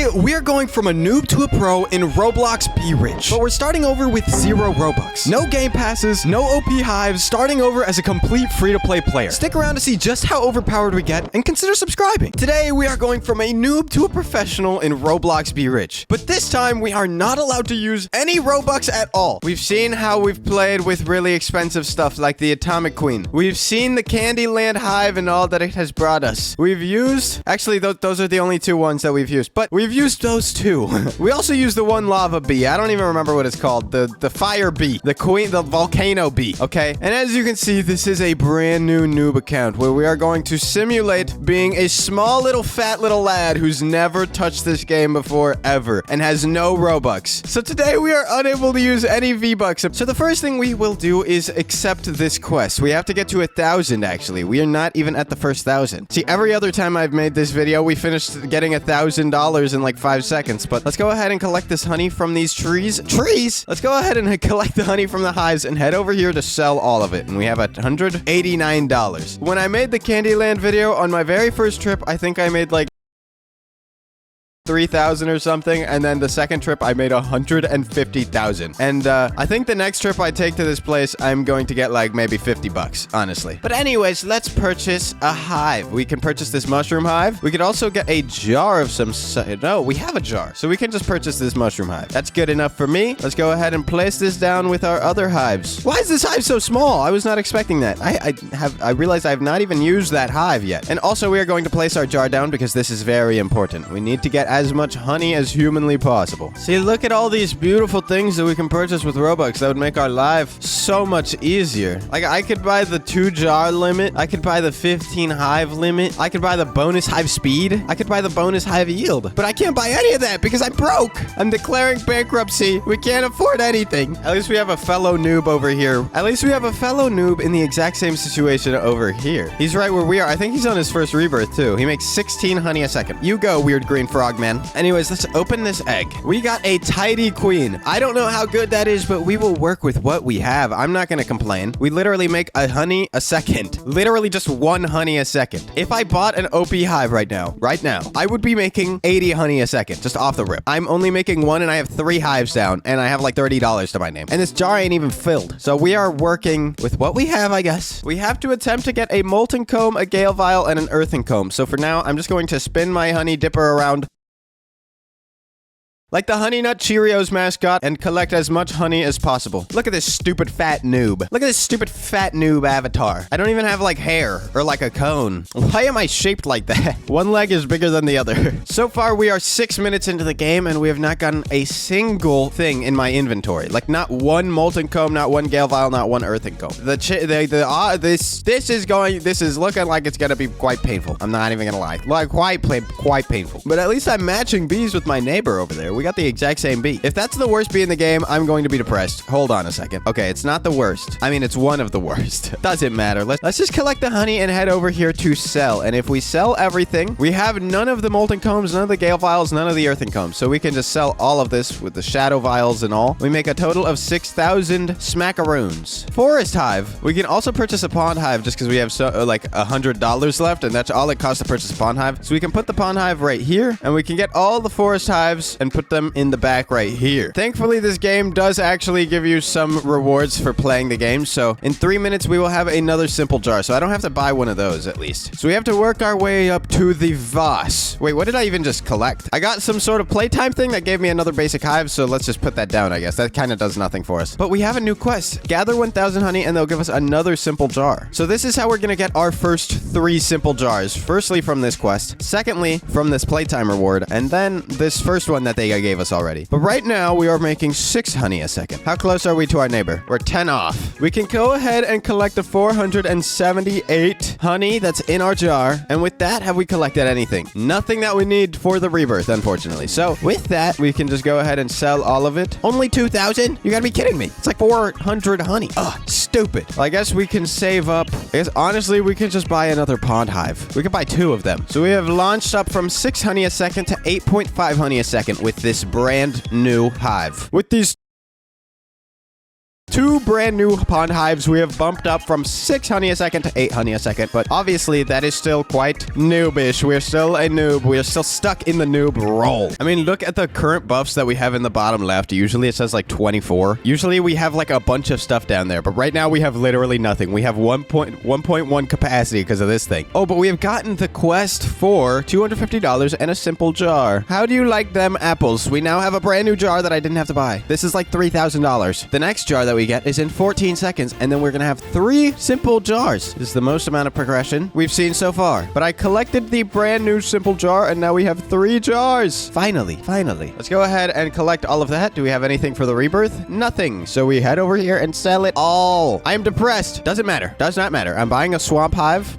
Today, we're going from a noob to a pro in Roblox Be Rich. But we're starting over with 0 Robux. No game passes, no OP hives, starting over as a complete free-to-play player. Stick around to see just how overpowered we get, and consider subscribing. Today, we are going from a noob to a professional in Roblox Be Rich. But this time, we are not allowed to use any Robux at all. We've seen how we've played with really expensive stuff like the Atomic Queen. We've seen the Candyland Hive and all that it has brought us. We've used... Actually, those are the only 2 ones that we've used. But we've used those 2. We also used the one lava bee. I don't even remember what it's called. The fire bee. The volcano bee. Okay? And as you can see, this is a brand new noob account where we are going to simulate being a small little fat little lad who's never touched this game before ever and has no Robux. So today we are unable to use any V-Bucks. So the first thing we will do is accept this quest. We have to get to 1,000 actually. We are not even at the first 1,000. See, every other time I've made this video, we finished getting $1,000 in like 5 seconds. But let's go ahead and collect this honey from these trees. Let's go ahead and collect the honey from the hives and head over here to sell all of it. And we have $189. When I made the Candyland video on my very first trip, I think I made like 3,000 or something, and then the second trip I made 150,000. And I think the next trip I take to this place I'm going to get like maybe 50 bucks, honestly. But anyways, let's purchase a hive. We can purchase this mushroom hive. We could also get a jar of some no, we have a jar, so we can just purchase this mushroom hive. That's good enough for me. Let's go ahead and place this down with our other hives. Why is this hive so small? I was not expecting that. I realized I have not even used that hive yet. And also we are going to place our jar down because this is very important. We need to get as much honey as humanly possible. See, look at all these beautiful things that we can purchase with Robux that would make our life so much easier. Like, I could buy the 2 jar limit. I could buy the 15 hive limit. I could buy the bonus hive speed. I could buy the bonus hive yield. But I can't buy any of that because I'm broke. I'm declaring bankruptcy. We can't afford anything. At least we have a fellow noob over here. At least we have a fellow noob in the exact same situation over here. He's right where we are. I think he's on his first rebirth too. He makes 16 honey a second. You go, weird green frog man. Anyways, let's open this egg. We got a tidy queen. I don't know how good that is, but we will work with what we have. I'm not gonna complain. We literally make a honey a second. Literally just 1 honey a second. If I bought an OP hive right now, I would be making 80 honey a second, just off the rip. I'm only making 1 and I have 3 hives down, and I have like $30 to my name. And this jar ain't even filled. So we are working with what we have, I guess. We have to attempt to get a molten comb, a gale vial, and an earthen comb. So for now, I'm just going to spin my honey dipper around like the Honey Nut Cheerios mascot and collect as much honey as possible. Look at this stupid fat noob. Look at this stupid fat noob avatar. I don't even have like hair or like a cone. Why am I shaped like that? One leg is bigger than the other. So far, we are 6 minutes into the game and we have not gotten a single thing in my inventory. Like not 1 molten comb, not 1 gale vial, not 1 earthen comb. This is looking like it's gonna be quite painful. I'm not even gonna lie. Like quite painful. But at least I'm matching bees with my neighbor over there. We got the exact same bee. If that's the worst bee in the game, I'm going to be depressed. Hold on a second. Okay, it's not the worst. I mean, it's one of the worst. Doesn't matter. Let's just collect the honey and head over here to sell. And if we sell everything, we have none of the molten combs, none of the gale vials, none of the earthen combs. So we can just sell all of this with the shadow vials and all. We make a total of 6,000 smackaroons. Forest hive. We can also purchase a pond hive just because we have like $100 left, and that's all it costs to purchase a pond hive. So we can put the pond hive right here, and we can get all the forest hives and put them in the back right here. Thankfully, this game does actually give you some rewards for playing the game. So in 3 minutes, we will have another simple jar. So I don't have to buy one of those at least. So we have to work our way up to the Voss. Wait, what did I even just collect? I got some sort of playtime thing that gave me another basic hive. So let's just put that down, I guess. That kind of does nothing for us. But we have a new quest. Gather 1,000 honey and they'll give us another simple jar. So this is how we're going to get our first 3 simple jars. Firstly, from this quest. Secondly, from this playtime reward. And then this first one that they gave us already. But right now, we are making 6 honey a second. How close are we to our neighbor? We're 10 off. We can go ahead and collect the 478 honey that's in our jar. And with that, have we collected anything? Nothing that we need for the rebirth, unfortunately. So with that, we can just go ahead and sell all of it. Only 2,000? You gotta be kidding me. It's like 400 honey. Ugh, stupid. Well, I guess we can save up. I guess, honestly, we can just buy another pond hive. We can buy 2 of them. So we have launched up from 6 honey a second to 8.5 honey a second with this brand new hive. With these 2 brand new pond hives. We have bumped up from 6 honey a second to 8 honey a second, but obviously that is still quite noobish. We're still a noob. We're still stuck in the noob role. I mean, look at the current buffs that we have in the bottom left. Usually it says like 24. Usually we have like a bunch of stuff down there, but right now we have literally nothing. We have 1.1 capacity because of this thing. Oh, but we have gotten the quest for $250 and a simple jar. How do you like them apples? We now have a brand new jar that I didn't have to buy. This is like $3,000. The next jar that we get is in 14 seconds, and then we're gonna have 3 simple jars. This is the most amount of progression we've seen so far. But I collected the brand new simple jar, and now we have 3 jars. Finally. Let's go ahead and collect all of that. Do we have anything for the rebirth? Nothing. So we head over here and sell it all. I am depressed. Doesn't matter. Does not matter. I'm buying a swamp hive.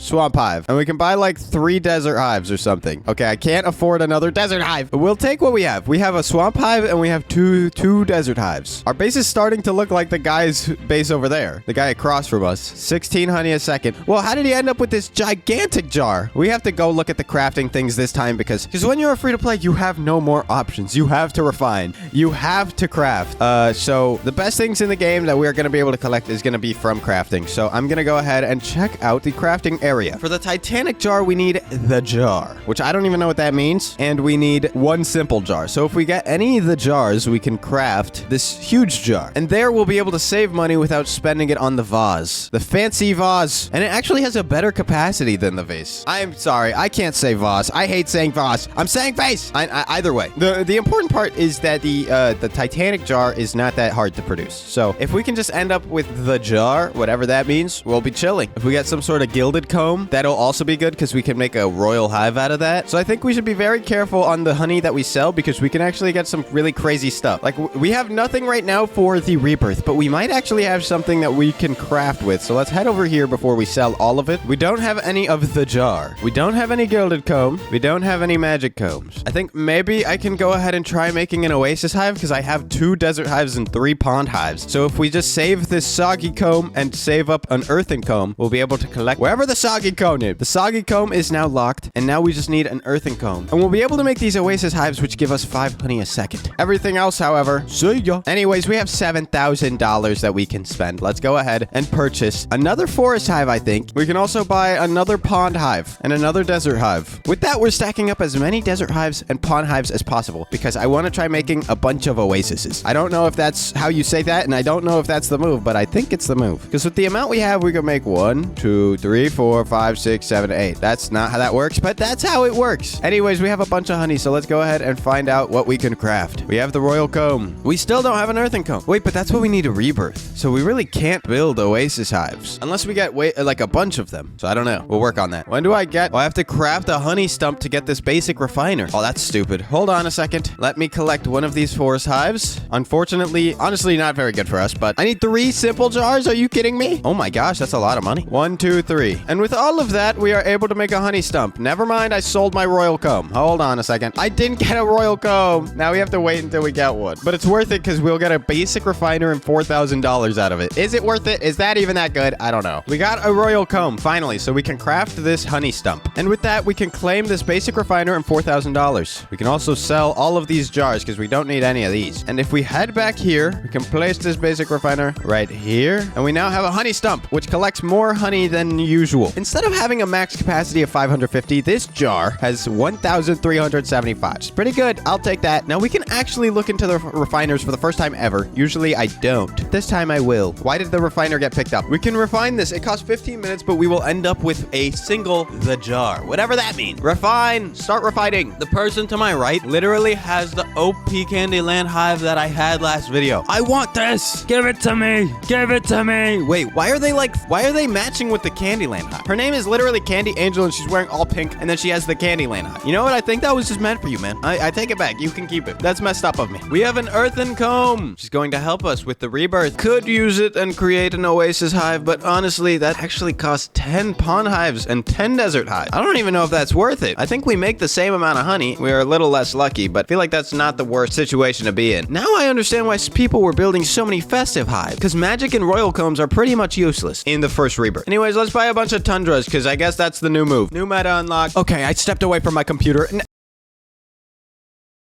And we can buy like 3 desert hives or something. Okay, I can't afford another desert hive. But we'll take what we have. We have a swamp hive, and we have two desert hives. Our base is starting to look like the guy's base over there. The guy across from us. 16 honey a second. Well, how did he end up with this gigantic jar? We have to go look at the crafting things this time because when you're free to play, you have no more options. You have to refine. You have to craft. So the best things in the game that we're going to be able to collect is going to be from crafting. So I'm going to go ahead and check out the crafting area. For the Titanic jar, we need the jar, which I don't even know what that means. And we need 1 simple jar. So if we get any of the jars, we can craft this huge jar. And there we'll be able to save money without spending it on the vase. The fancy vase. And it actually has a better capacity than the vase. I'm sorry. I can't say vase. I hate saying vase. I'm saying vase. Either way. The important part is that the Titanic jar is not that hard to produce. So if we can just end up with the jar, whatever that means, we'll be chilling. If we get some sort of gilded comb, that'll also be good because we can make a royal hive out of that. So I think we should be very careful on the honey that we sell because we can actually get some really crazy stuff. Like we have nothing right now for the rebirth, but we might actually have something that we can craft with. So let's head over here before we sell all of it. We don't have any of the jar. We don't have any gilded comb. We don't have any magic combs. I think maybe I can go ahead and try making an oasis hive because I have 2 desert hives and 3 pond hives. So if we just save this soggy comb and save up an earthen comb, we'll be able to collect wherever the soggy comb is. The soggy comb is now locked, and now we just need an earthen comb. And we'll be able to make these oasis hives, which give us 5 honey a second. Everything else, however, see ya. Anyways, we have $7,000 that we can spend. Let's go ahead and purchase another forest hive, I think. We can also buy another pond hive and another desert hive. With that, we're stacking up as many desert hives and pond hives as possible because I want to try making a bunch of oases. I don't know if that's how you say that, and I don't know if that's the move, but I think it's the move. Because with the amount we have, we can make 1, 2, 3, 4, 5, 6, 7, 8. That's not how that works, but that's how it works. Anyways, we have a bunch of honey, so let's go ahead and find out what we can craft. We have the royal comb. We still don't have an earthen comb. Wait, but that's what we need a rebirth. So we really can't build oasis hives unless we get like a bunch of them. So I don't know. We'll work on that. When do I get? Oh, I have to craft a honey stump to get this basic refiner. Oh, that's stupid. Hold on a second. Let me collect one of these forest hives. Unfortunately, honestly, not very good for us, but I need 3 simple jars. Are you kidding me? Oh my gosh, that's a lot of money. 1, 2, 3. And with all of that, we are able to make a honey stump. Never mind, I sold my royal comb. Hold on a second. I didn't get a royal comb. Now we have to wait until we get one. But it's worth it because we'll get a basic refiner and $4,000 out of it. Is it worth it? Is that even that good? I don't know. We got a royal comb, finally, so we can craft this honey stump. And with that, we can claim this basic refiner and $4,000. We can also sell all of these jars because we don't need any of these. And if we head back here, we can place this basic refiner right here. And we now have a honey stump, which collects more honey than usual. Instead of having a max capacity of 550, this jar has 1,375. It's pretty good. I'll take that. Now we can actually look into the refiners for the first time ever. Usually I don't. This time I will. Why did the refiner get picked up? We can refine this. It costs 15 minutes, but we will end up with a single the jar. Whatever that means. Refine. Start refining. The person to my right literally has the OP Candyland hive that I had last video. I want this. Give it to me. Give it to me. Wait, why are they matching with the Candyland hive? Her name is literally Candy Angel and she's wearing all pink and then she has the Candyland hive. You know what? I think that was just meant for you, man. I take it back. You can keep it. That's messed up of me. We have an earthen comb. She's going to help us with the rebirth. Could use it and create an oasis hive, but honestly, that actually costs 10 pond hives and 10 desert hives. I don't even know if that's worth it. I think we make the same amount of honey. We're a little less lucky, but I feel like that's not the worst situation to be in. Now I understand why people were building so many festive hives, because magic and royal combs are pretty much useless in the first rebirth. Anyways, let's buy a bunch of tundras, because I guess that's the new move. New meta unlocked. Okay, I stepped away from my computer.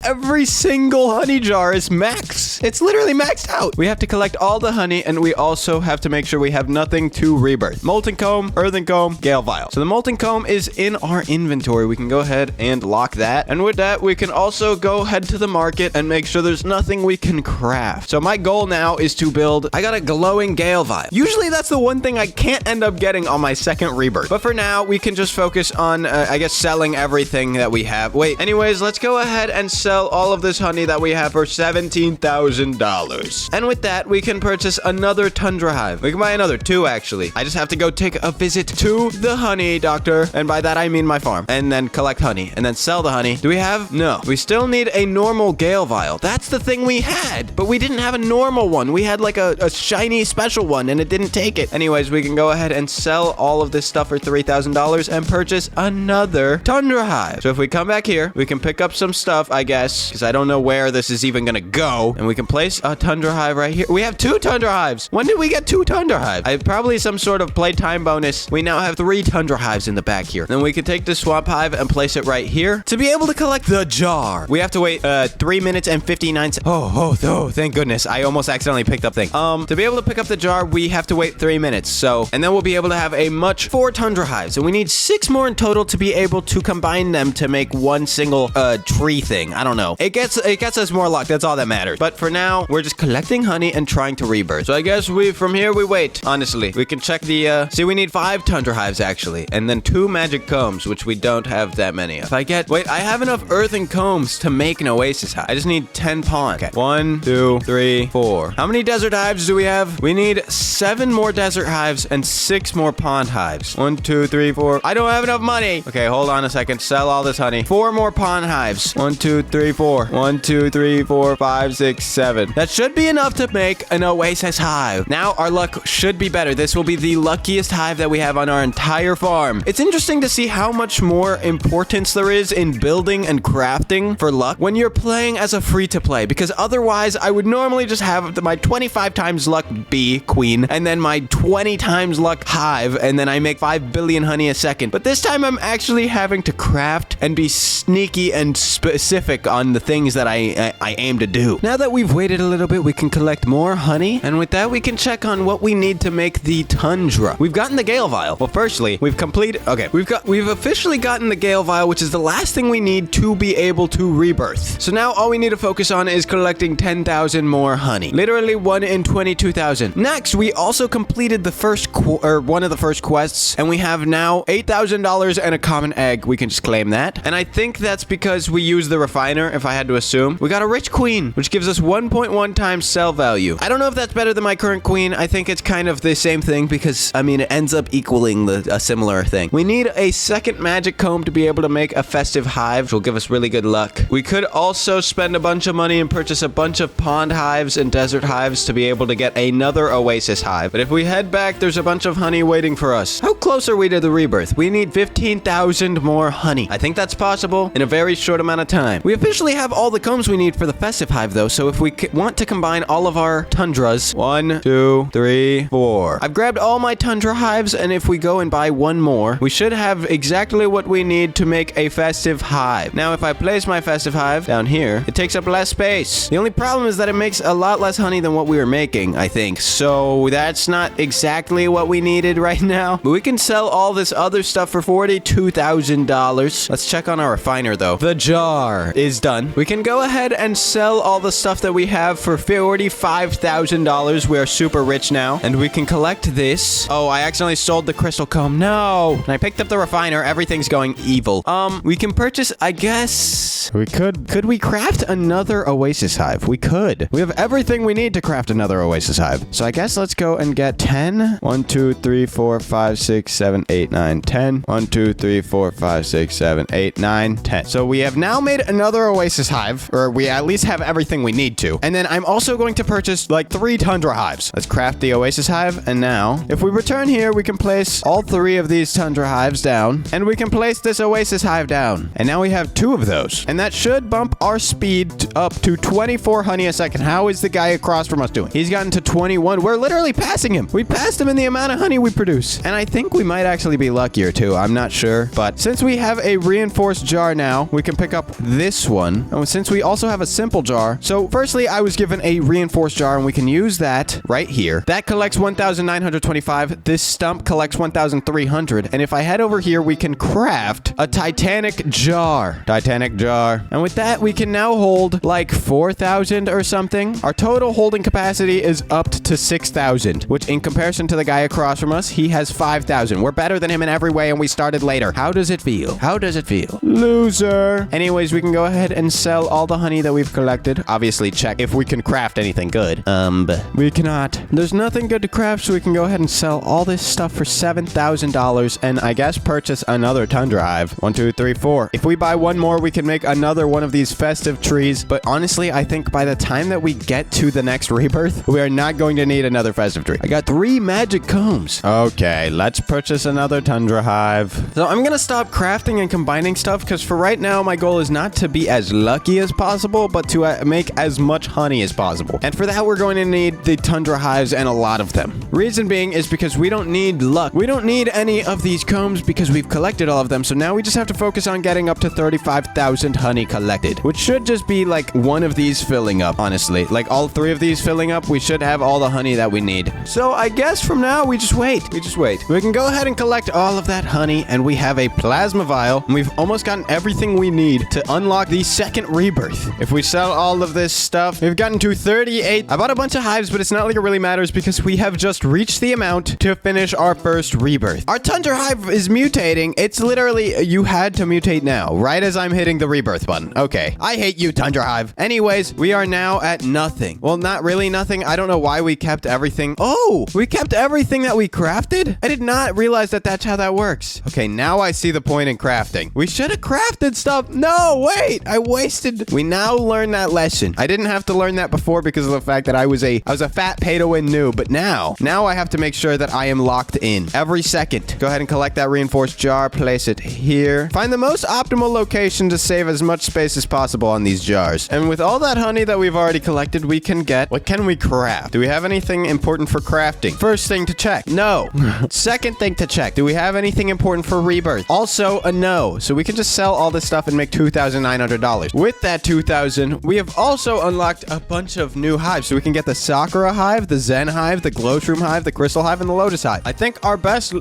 Every single honey jar is max. It's literally maxed out. We have to collect all the honey, and we also have to make sure we have nothing to rebirth. Molten comb, earthen comb, gale vial. So the molten comb is in our inventory. We can go ahead and lock that. And with that, we can also go head to the market and make sure there's nothing we can craft. So my goal now is to build, I got a glowing gale vial. Usually that's the one thing I can't end up getting on my second rebirth. But for now, we can just focus on, I guess, selling everything that we have. Wait, anyways, let's go ahead and sell all of this honey that we have for $17,000. And with that, we can purchase another tundra hive. We can buy another 2, actually. I just have to go take a visit to the honey doctor. And by that, I mean my farm. And then collect honey. And then sell the honey. Do we have? No. We still need a normal gale vial. That's the thing we had. But we didn't have a normal one. We had like a shiny special one, and it didn't take it. Anyways, we can go ahead and sell all of this stuff for $3,000 and purchase another tundra hive. So if we come back here, we can pick up some stuff, I guess, because I don't know where this is even gonna go. And we can place a tundra hive right here. We have 2 tundra hives. When did we get 2 tundra hives? Probably some sort of playtime bonus. We now have 3 tundra hives in the back here. Then we can take the swamp hive and place it right here to be able to collect the jar. We have to wait 3 minutes and 59 seconds. Oh, thank goodness. I almost accidentally picked up thing. To be able to pick up the jar, we have to wait 3 minutes. So, and then we'll be able to have a much 4 tundra hives. And we need 6 more in total to be able to combine them to make one single tree thing. I don't know. It gets us more luck. That's all that matters. But for now, we're just collecting honey and trying to rebirth. So I guess from here we wait. Honestly, we can check the see, we need 5 tundra hives actually, and then 2 magic combs, which we don't have that many of. I have enough earthen combs to make an oasis hive. I just need 10 pond. Okay, 1, 2, 3, 4. How many desert hives do we have? We need 7 more desert hives and 6 more pond hives. 1, 2, 3, 4. I don't have enough money. Okay, hold on a second. Sell all this honey. 4 more pond hives. 1, 2, 3, 4. 1, 2, 3, 4, 5, 6, 7. That should be enough to make an oasis hive. Now our luck should be better. This will be the luckiest hive that we have on our entire farm. It's interesting to see how much more importance there is in building and crafting for luck when you're playing as a free-to-play, because otherwise I would normally just have my 25 times luck bee queen and then my 20 times luck hive, and then I make 5 billion honey a second. But this time I'm actually having to craft and be sneaky and specific on the things that I aim to do. Now that we've waited a little bit, we can collect more honey, and with that we can check on what we need to make the tundra. We've gotten the gale vial. Well, firstly, we've officially gotten the gale vial, which is the last thing we need to be able to rebirth. So now all we need to focus on is collecting 10,000 more honey. Literally 1 in 22,000. Next, we also completed the first one of the first quests, and we have now $8,000 and a common egg. We can just claim that. And I think that's because we use the refiner, if I had to assume. We got a rich queen, which gives us 1.1 times sell value. I don't know if that's better than my current queen. I think it's kind of the same thing because, I mean, it ends up equaling a similar thing. We need a second magic comb to be able to make a festive hive, which will give us really good luck. We could also spend a bunch of money and purchase a bunch of pond hives and desert hives to be able to get another oasis hive. But if we head back, there's a bunch of honey waiting for us. How close are we to the rebirth? We need 15,000 more honey. I think that's possible in a very short amount of time. We officially have all the combs we need for the festive hive though, so if we want to combine all of our tundras, 1, 2, 3, 4. I've grabbed all my tundra hives, and if we go and buy one more, we should have exactly what we need to make a festive hive. Now, if I place my festive hive down here, it takes up less space. The only problem is that it makes a lot less honey than what we were making, I think. So that's not exactly what we needed right now. But we can sell all this other stuff for $42,000. Let's check on our refiner though. The jar is done. We can go ahead and sell all the stuff that we have for $45,000. We are super rich now. And we can collect this. Oh, I accidentally sold the crystal comb. No. And I picked up the refiner. Everything's going evil. We can purchase, I guess... Could we craft another oasis hive? We could. We have everything we need to craft another oasis hive. So I guess let's go and get 10. 1, 2, 3, 4, 5, 6, 7, 8, 9, 10. 1, 2, 3, 4, 5, 6, 7, 8, 9, 10. So we have now made another oasis hive, or we at least have everything we need to. And then I'm also going to purchase like 3 tundra hives. Let's craft the oasis hive. And now, if we return here, we can place all 3 of these tundra hives down, and we can place this oasis hive down. And now we have 2 of those. And that should bump our speed up to 24 honey a second. How is the guy across from us doing? He's gotten to 21. We're literally passing him. We passed him in the amount of honey we produce. And I think we might actually be luckier too. I'm not sure. But since we have a reinforced jar now, we can pick up this one. And since we also have a simple jar, so firstly, I was given a reinforced jar, and we can use that right here. That collects 1,925. This stump collects 1,300. And if I head over here, we can craft a Titanic jar. Titanic jar. And with that, we can now hold like 4,000 or something. Our total holding capacity is up to 6,000, which in comparison to the guy across from us, he has 5,000. We're better than him in every way, and we started later. How does it feel? How does it feel? Loser. Anyways, we can go ahead and sell all the honey that we've collected. Obviously, check if we can craft anything good. But we cannot. There's nothing good to craft, so we can go ahead and sell all this stuff for $7,000, and I guess purchase another tundra hive. 1, 2, 3, 4. If we buy one more, we can make another one of these festive trees, but honestly, I think by the time that we get to the next rebirth, we are not going to need another festive tree. I got 3 magic combs. Okay, let's purchase another tundra hive. So I'm gonna stop crafting and combining stuff, because for right now, my goal is not to be as lucky as possible, but to make as much honey as possible. And for that, we're going to need the tundra hives and a lot of them. Reason being is because we don't need luck. We don't need any of these combs because we've collected all of them, so now we just have to focus on getting up to 35,000 honey collected, which should just be like one of these filling up, honestly. Like all 3 of these filling up, we should have all the honey that we need. So I guess from now, we just wait. We just wait. We can go ahead and collect all of that honey, and we have a plasma vial, and we've almost gotten everything we need to unlock the second rebirth. If we sell all of this stuff, we've gotten to 38. I bought a bunch of hives, but it's not like it really matters because we have just reached the amount to finish our first rebirth. Our tundra hive is mutating. It's literally, you had to mutate now, right as I'm hitting the rebirth button. Okay. I hate you, tundra hive. Anyways, we are now at nothing. Well, not really nothing. I don't know why we kept everything. Oh, we kept everything that we crafted? I did not realize that that's how that works. Okay, now I see the point in crafting. We should have crafted stuff. No, wait, I wasted. We now learn that lesson. I didn't have to learn that before because of the fact that I was a fat pay-to-win noob, but now I have to make sure that I am locked in every second. Go ahead and collect that reinforced jar, place it here. Find the most optimal location to save as much space as possible on these jars. And with all that honey that we've already collected, we can get, what can we craft? Do we have anything important for crafting? First thing to check, no. Second thing to check, do we have anything important for rebirth? Also a no. So we can just sell all this stuff and make $2,900. With that 2,000, we have also unlocked a bunch of new hives. So we can get the Sakura hive, the Zen hive, the Glowshroom hive, the Crystal hive, and the Lotus hive. I think our best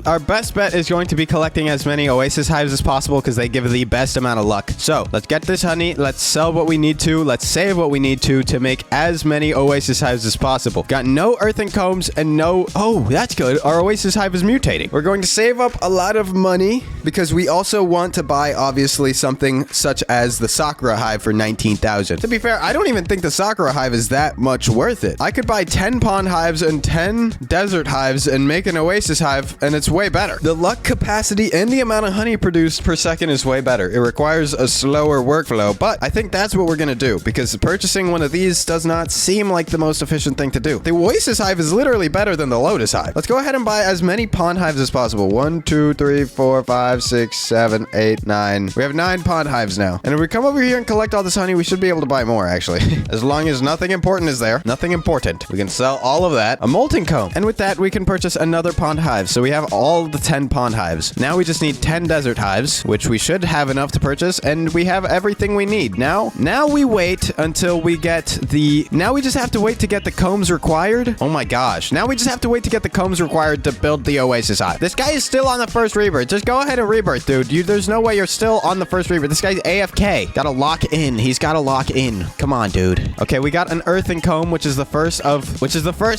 bet is going to be collecting as many oasis hives as possible because they give the best amount of luck. So let's get this honey. Let's sell what we need to. Let's save what we need to make as many oasis hives as possible. Got no earthen combs and no... Oh, that's good. Our oasis hive is mutating. We're going to save up a lot of money because we also want to buy, obviously, something such as the Sakura hive for 19,000. To be fair, I don't even think the Sakura hive is that much worth it. I could buy 10 pond hives and 10 desert hives and make an oasis hive, and it's way better. The luck capacity and the amount of honey produced per second is way better. It requires a slower workflow, but I think that's what we're going to do because purchasing one of these does not seem like the most efficient thing to do. The oasis hive is literally better than the lotus hive. Let's go ahead and buy as many pond hives as possible. 1, 2, 3, 4, 5, 6, 7, 8, 9. We have 9 pond hives now. And if we come over here and collect all this honey, we should be able to buy more, actually. As long as nothing important is there. Nothing important. We can sell all of that. A molten comb. And with that, we can purchase another pond hive. So we have all the 10 pond hives. Now we just need 10 desert hives, which we should have enough to purchase. And we have everything we need. Now we wait until we get the... Now we just have to wait to get the combs required. Oh my gosh. Now we just have to wait to get the combs required to build the oasis hive. This guy is still on the first rebirth. Just go ahead and rebirth, dude. There's no way you're still on the first rebirth. This guy's AFK. Gotta lock in. He's gotta lock in. Come on, dude. Okay, we got an earthen comb, which is the first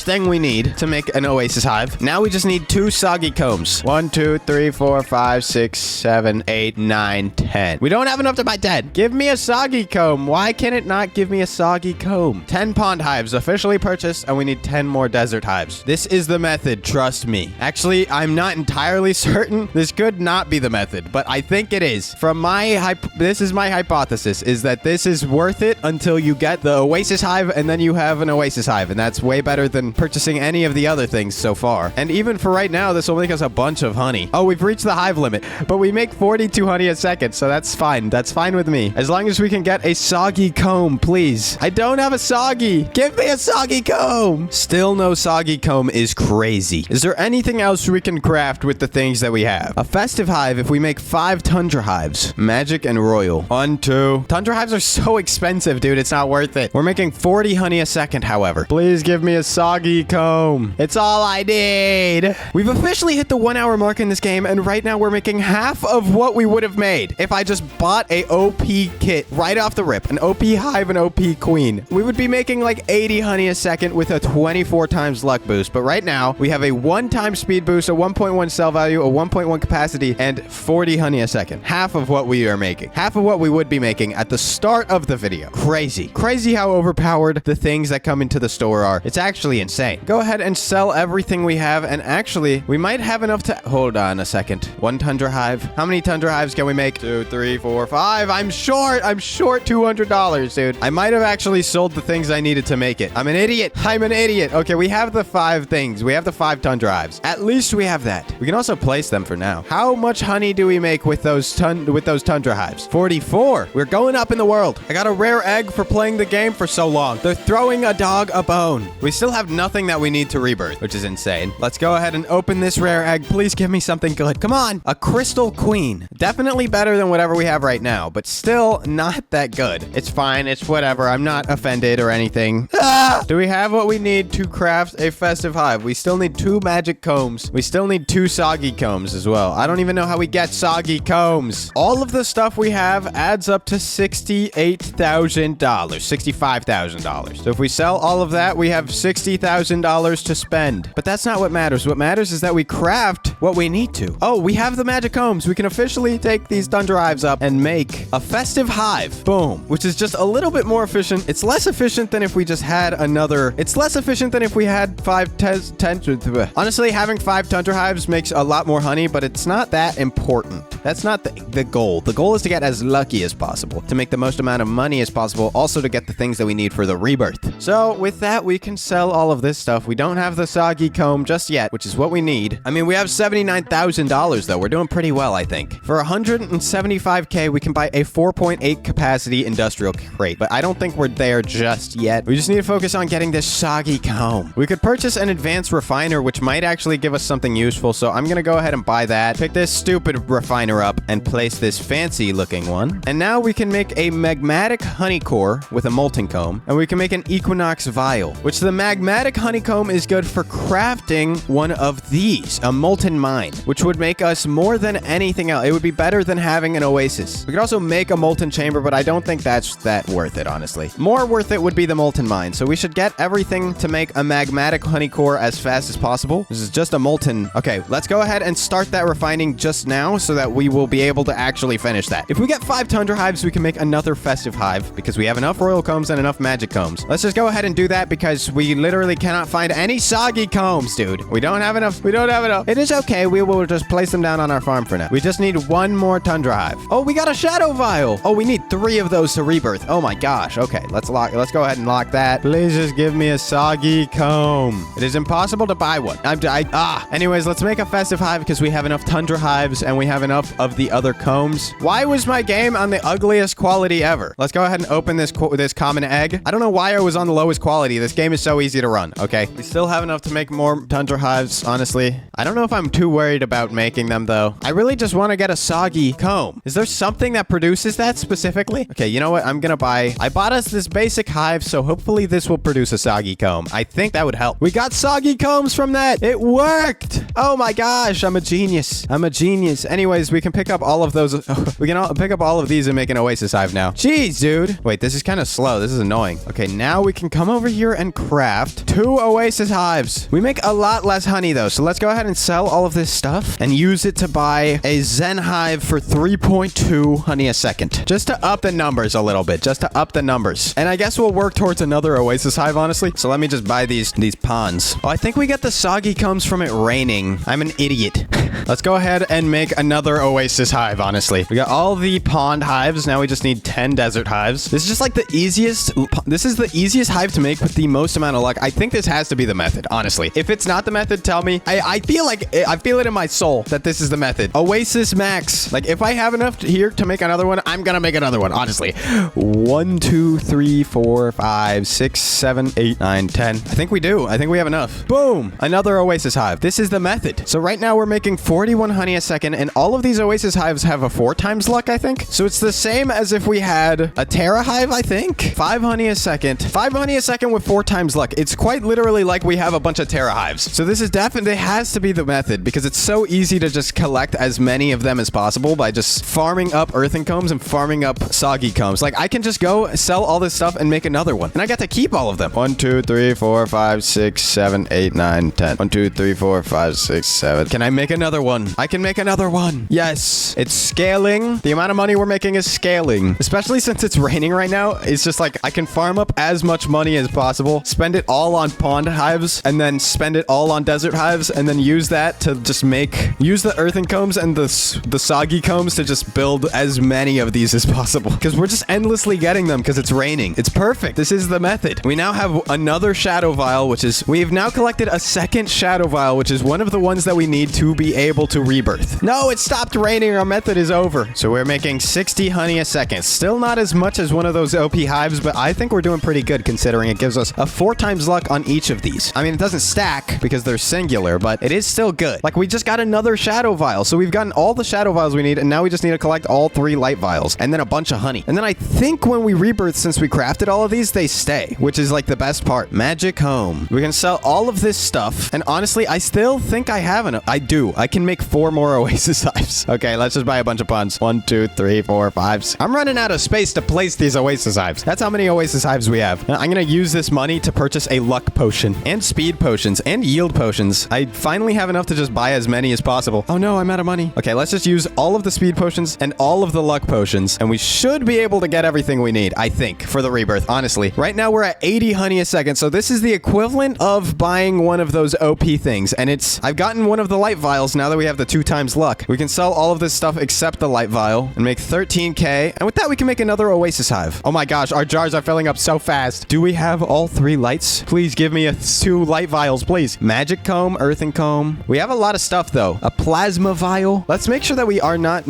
thing we need to make an oasis hive. Now we just need 2 soggy combs. 1, 2, 3, 4, 5, 6, 7, 8, 9, 10. We don't have enough to buy 10. Give me a soggy comb. Why can it not give me a soggy comb? 10 pond hives officially purchased, and we need 10 more desert hives. This is the method, trust me. Actually, I'm not entirely certain. This could not be the method, but I think it is. This is my hypothesis, is that this is worth it until you get the oasis hive, and then you have an oasis hive, and that's way better than purchasing any of the other things so far. And even for right now, this will make us a bunch of honey. Oh, we've reached the hive limit, but we make 42 honey a second, so that's fine. That's fine with me. As long as we can get a soggy comb, please. I don't have a soggy. Give me a soggy comb. Still no soggy comb is crazy. Is there anything else we can craft with the things that we have? A festive hive if we make 5 tundra hives. Magic and royal. 1, 2, 2. Tundra hives are so expensive, dude. It's not worth it. We're making 40 honey a second, however. Please give me a soggy comb. It's all I need. We've officially hit the 1 hour mark in this game, and right now we're making half of what we would have made if I just bought a OP kit right off the rip. An OP hive and OP queen. We would be making like 80 honey a second with a 24 times luck boost. But right now, we have a 1-time speed boost, a 1.1 sell value, a 1.1 capacity, and 40 honey a second. Half of what we are making. Half of what we would be making at the start of the video. Crazy. Crazy how overpowered the things that come into the store are. It's actually insane. Go ahead and sell everything we have, and actually, we might have enough to... Hold on a second. 1 tundra hive. How many tundra hives can we make? 2, 3, 4, 5. I'm short $200, dude. I might have actually sold the things I needed to make it. I'm an idiot. Okay, we have the 5 things. We have the 5 tundra hives. At least we have that. We can also place them for now. How much honey do we make with those tundra hives? 44. We're going up in the world. I got a rare egg for playing the game for so long. They're throwing a dog a bone. We still have nothing that we need to rebirth, which is insane. Let's go ahead and open this rare egg. Please give me something good. Come on. A crystal queen. Definitely better than whatever we have right now, but still not that good. It's fine. It's whatever. I'm not offended or anything. Ah! Do we have what we need to craft a festive hive? We still need 2 magic combs. We still need 2 soggy combs as well. I don't even know how we get soggy combs. All of the stuff we have adds up to $68,000. $65,000. So if we sell all of that, we have $60,000 to spend. But that's not what matters. What matters is that we craft what we need to. Oh, we have the magic combs. We can officially take these tundra hives up and make a festive hive. Boom. Which is just a little bit more efficient. It's less efficient than if we just had another... It's less efficient than if we had 5 Honestly, having 5 tundra hives makes a lot more honey, but it's not that important. That's not the goal. The goal is to get as lucky as possible, to make the most amount of money as possible, also to get the things that we need for the rebirth. So with that, we can sell all of this stuff. We don't have the soggy comb just yet, which is what we need. I mean, we have $79,000 though. We're doing pretty well, I think. For 175K, we can buy a 4.8 capacity industrial crate, but I don't think we're there just yet. We just need to focus on getting this soggy comb. We could purchase an advanced refiner, which might actually give us something useful, so I'm gonna go ahead and buy that. Pick this stupid refiner up and place this fancy looking one. And now we can make a magmatic honey core with a molten comb, and we can make an equinox vial, which the magmatic honeycomb is good for crafting one of these, a molten mine, which would make us more than anything else. It would be better than having an oasis. We could also make a molten chamber, but I don't think that's that worth it, honestly. More worth it would be the molten mine, so we should get everything to make a magmatic honey core as fast as possible. This is just a molten... Okay, let's go ahead and start that refining just now so that we will be able to actually finish that. If we get 5 tundra hives, we can make another festive hive because we have enough royal combs and enough magic combs. Let's just go ahead and do that because we literally cannot find any soggy combs, dude. We don't have enough. It is okay. We will just place them down on our farm for now. We just need 1 more tundra hive. Oh, we got a shadow vial. Oh, we need 3 of those to rebirth. Oh my gosh. Okay, let's go ahead and lock that. Please just give me a soggy comb. It is impossible to buy one. Anyways, let's make a festive hive because we have enough tundra hives and we have enough of the other combs. Why was my game on the ugliest quality ever? Let's go ahead and open this common egg. I don't know why I was on the lowest quality. This game is so easy to run, okay? We still have enough to make more tundra hives, honestly. I don't know if I'm too worried about making them, though. I really just want to get a soggy comb. Is there something that produces that specifically? Okay, you know what? I'm gonna buy... I bought us this basic hive, so hopefully this will produce a soggy comb. I think that would help. We got soggy combs from that! It worked! Oh my gosh, I'm a genius. Anyways, we can pick up all of those... we can pick up all of these and make an oasis hive now. Jeez, dude. Wait, this is kind of slow. This is annoying. Okay, now we can come over here and craft 2 oasis hives. We make a lot less honey, though, so let's go ahead and sell all of this stuff and use it to buy a zen hive for 3.2 honey a second. Just to up the numbers a little bit. And I guess we'll work towards another oasis hive, honestly. So let me just buy these ponds. Oh, I think we get the soggy combs from it raining. I'm an idiot. Let's go ahead and make another oasis hive, honestly. We got all the pond hives. Now we just need 10 desert hives. This is just like the easiest... This is the easiest hive to make with the most amount of luck. I think this has to be the method, honestly. If it's not the method, tell me. I feel it in my soul that this is the method. Oasis max. Like, if I have enough here to make another one, I'm gonna make another one, honestly. 1, 2, 3, 4, 5, 6, 7, 8, 9, 10. I think we do. I think we have enough. Boom. Another oasis hive. This is the method. So right now we're making 41 honey a second, and all of these oasis hives have a 4 times luck, I think. So it's the same same as if we had a Terra Hive, I think. 5 honey a second. 5 honey a second with 4 times luck. It's quite literally like we have a bunch of Terra Hives. So this is definitely, it has to be the method because it's so easy to just collect as many of them as possible by just farming up earthen combs and farming up soggy combs. Like I can just go sell all this stuff and make another one. And I get to keep all of them. 1, 2, 3, 4, 5, 6, 7, 8, 9, 10. 1, 2, 3, 4, 5, 6, 7. Can I make another one? I can make another one. Yes. It's scaling. The amount of money we're making is scaling. Especially since it's raining right now. It's just like I can farm up as much money as possible, spend it all on pond hives, and then spend it all on desert hives, and then use that to just use the earthen combs and the soggy combs to just build as many of these as possible. Because we're just endlessly getting them because it's raining. It's perfect. This is the method. We now have another shadow vial, which is, we've now collected a second shadow vial, which is one of the ones that we need to be able to rebirth. No, it stopped raining. Our method is over. So we're making 60 honey a second. Still not as much as one of those OP hives, but I think we're doing pretty good considering it gives us a 4 times luck on each of these. I mean, it doesn't stack because they're singular, but it is still good. Like we just got another shadow vial. So we've gotten all the shadow vials we need, and now we just need to collect all 3 light vials and then a bunch of honey. And then I think when we rebirth, since we crafted all of these, they stay, which is like the best part. Magic home. We can sell all of this stuff. And honestly, I still think I have enough. I do. I can make 4 more oasis hives. Okay, let's just buy a bunch of ponds. 1, 2, 3, 4, 5. 6. I'm running out of space to place these oasis hives. That's how many oasis hives we have. Now, I'm gonna use this money to purchase a luck potion and speed potions and yield potions. I finally have enough to just buy as many as possible. Oh no, I'm out of money. Okay, let's just use all of the speed potions and all of the luck potions, and we should be able to get everything we need, I think, for the rebirth, honestly. Right now, we're at 80 honey a second, so this is the equivalent of buying one of those OP things, and I've gotten one of the light vials now that we have the 2 times luck. We can sell all of this stuff except the light vial and make 13k, and with that, we can make another oasis hive. Oh my gosh, our jars are filling up so fast. Do we have all 3 lights? Please give me 2 light vials, please. Magic comb, earthen comb. We have a lot of stuff, though. A plasma vial. Let's make sure that we are not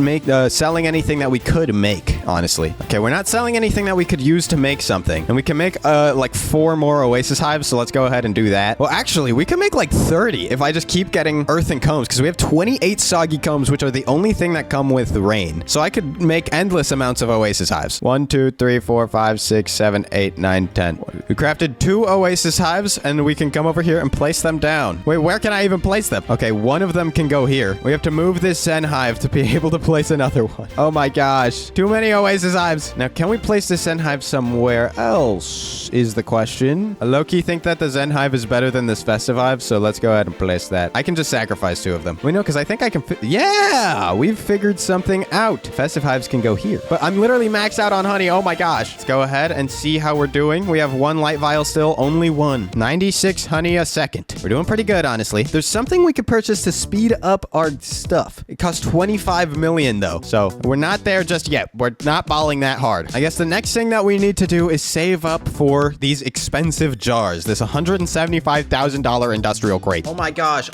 selling anything that we could make, honestly. Okay, we're not selling anything that we could use to make something. And we can make, like 4 more oasis hives, so let's go ahead and do that. Well, actually, we can make like 30 if I just keep getting earthen combs, because we have 28 soggy combs, which are the only thing that come with the rain. So I could make endless amounts of oasis hives. 1, 2, 3, 4, 5, 6, 7, 8, 9, 10. We crafted 2 oasis hives, and we can come over here and place them down. Wait, where can I even place them? Okay, one of them can go here. We have to move this Zen hive to be able to place another one. Oh my gosh. Too many oasis hives. Now, can we place this Zen hive somewhere else is the question. Low-key think that the Zen hive is better than this festive hive, so let's go ahead and place that. I can just sacrifice 2 of them. Wait, no, because I think I can yeah! We've figured something out. Festive hives can go here. But I'm literally maxed out on honey. Oh my gosh. Let's go ahead and see how we're doing. We have 1 light vial still. Only 1. 96 honey a second. We're doing pretty good, honestly. There's something we could purchase to speed up our stuff. It costs 25 million, though. So we're not there just yet. We're not balling that hard. I guess the next thing that we need to do is save up for these expensive jars. This $175,000 industrial crate. Oh my gosh.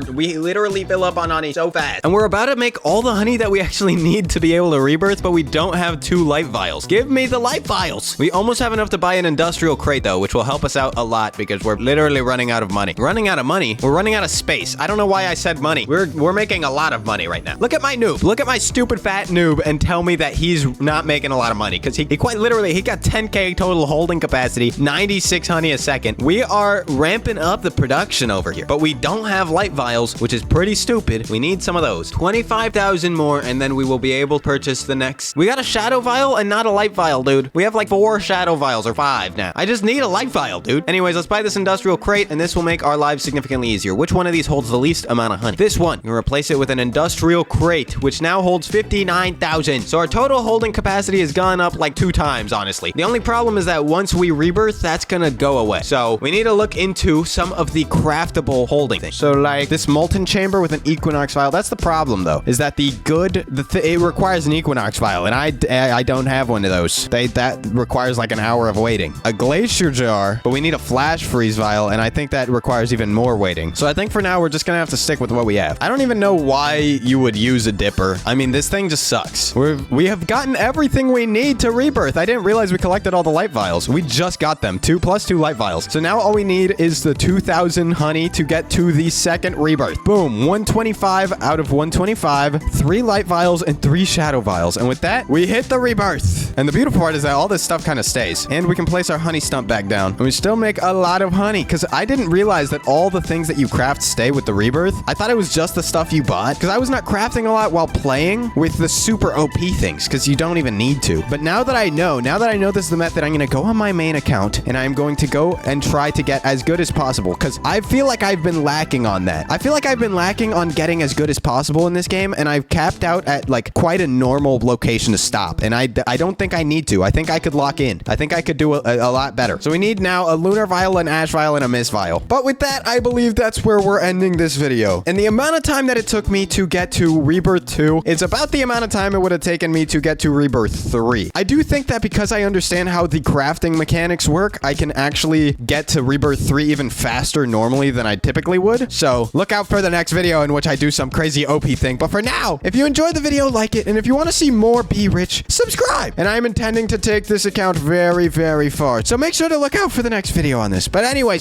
We literally fill up on honey so fast. And we're about to make all the honey that we actually need to be able to rebirth, but we don't have 2 light vials. Give me the light vials. We almost have enough to buy an industrial crate, though, which will help us out a lot because we're literally running out of money. Running out of money? We're running out of space. I don't know why I said money. We're making a lot of money right now. Look at my noob. Look at my stupid fat noob and tell me that he's not making a lot of money because he quite literally, he got 10k total holding capacity, 96 honey a second. We are ramping up the production over here, but we don't have light vials, which is pretty stupid. We need some of those. 25,000 more, and then we will be able to purchase the next. We got a shadow vial and not a light vial, dude. We have like 4 shadow vials or 5 now. I just need a light vial, dude. Anyways, let's buy this industrial crate, and this will make our lives significantly easier. Which one of these holds the least amount of honey? This one. You replace it with an industrial crate, which now holds 59,000. So our total holding capacity has gone up like 2 times, honestly. The only problem is that once we rebirth, that's gonna go away. So we need to look into some of the craftable holding things. So like this molten chamber with an equinox vial. That's the problem, though, is that it requires an equinox vial, and I don't have one of those. That requires like an hour of waiting. A glacier jar, but we need a flash freeze vial, and I think that requires even more waiting. So I think for now, we're just gonna have to stick with what we have. I don't even know why you would use a dipper. I mean, this thing just sucks. We have gotten everything we need to rebirth. I didn't realize we collected all the light vials. We just got them. 2 plus 2 light vials. So now all we need is the 2,000 honey to get to the second rebirth. Boom. 125 out of 125, 3 light vials and 3 shadow vials. And with that, that, we hit the rebirth. And the beautiful part is that all this stuff kind of stays. And we can place our honey stump back down. And we still make a lot of honey, because I didn't realize that all the things that you craft stay with the rebirth. I thought it was just the stuff you bought, because I was not crafting a lot while playing with the super OP things, because you don't even need to. But now that I know this is the method, I'm going to go on my main account, and I'm going to go and try to get as good as possible, because I feel like I've been lacking on that. I feel like I've been lacking on getting as good as possible in this game, and I've capped out at like quite a normal location to stop, and I don't think I need to. I think I could lock in. I think I could do a lot better. So we need now a lunar vial, an ash vial, and a mist vial. But with that, I believe that's where we're ending this video. And the amount of time that it took me to get to Rebirth 2 is about the amount of time it would have taken me to get to Rebirth 3. I do think that because I understand how the crafting mechanics work, I can actually get to Rebirth 3 even faster normally than I typically would. So look out for the next video in which I do some crazy OP thing. But for now, if you enjoyed the video, like it. And if you want to see more Be Rich, subscribe. And I'm intending to take this account very, very far. So make sure to look out for the next video on this. But anyways,